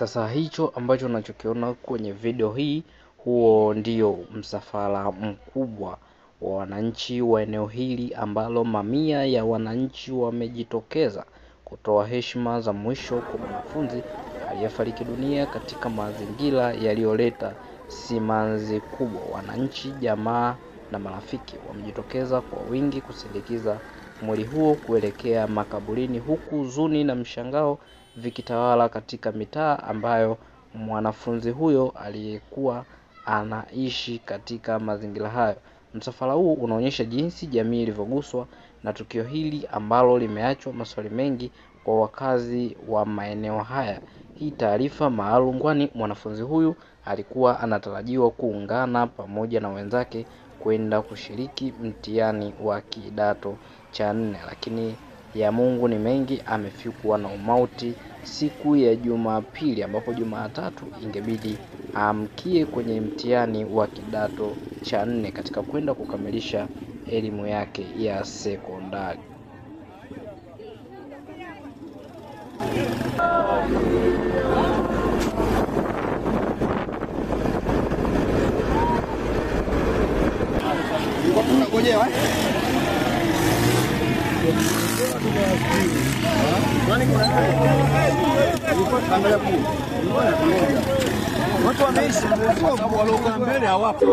Sasa hicho ambacho unachokiona kwenye video hii, huo ndio msafara mkubwa wa wananchi wa eneo hili ambalo mamia ya wananchi wamejitokeza kutoa heshima za mwisho kwa mwanafunzi aliyefariki dunia katika mazingira yaliyoleta simanzi kubwa. Wananchi, jamaa na marafiki wamejitokeza kwa wingi kusindikiza mwili huo kuelekea makaburini, huku huzuni na mshangao vikitawala katika mitaa ambayo mwanafunzi huyo aliyekuwa anaishi katika mazingira hayo. Msafara huu unaonyesha jinsi jamii ilivyoguswa na tukio hili ambalo limeachwa maswali mengi kwa wakazi wa maeneo haya. Hii taarifa maalum, kwani mwanafunzi huyu alikuwa anatarajiwa kuungana pamoja na wenzake kwenda kushiriki mtihani wa kidato cha 4, lakini ya Mungu ni mengi, amefikwa na umauti siku ya Jumapili, ambapo Jumatatu ingebidi amkie kwenye mtihani wa kidato cha 4 katika kwenda kukamilisha elimu yake ya sekondari. Watu wameishi waliokaa mbele hawapo.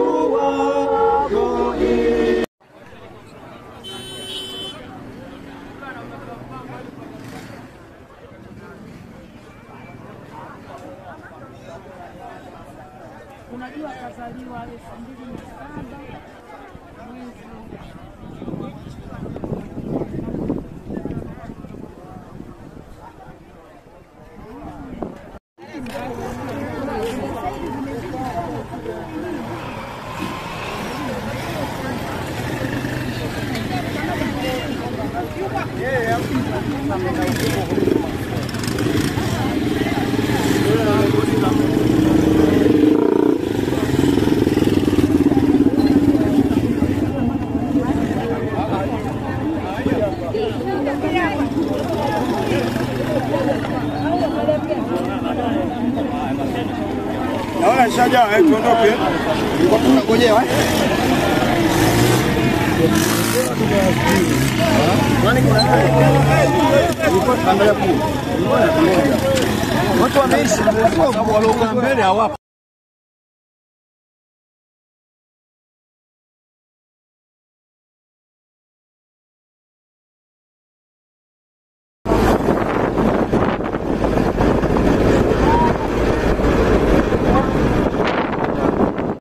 Unajua kazaliwa 2007 mwezi naona shaja tuondoke. Kwa tunangojea watu wameishi waliokaa mbele hawapo.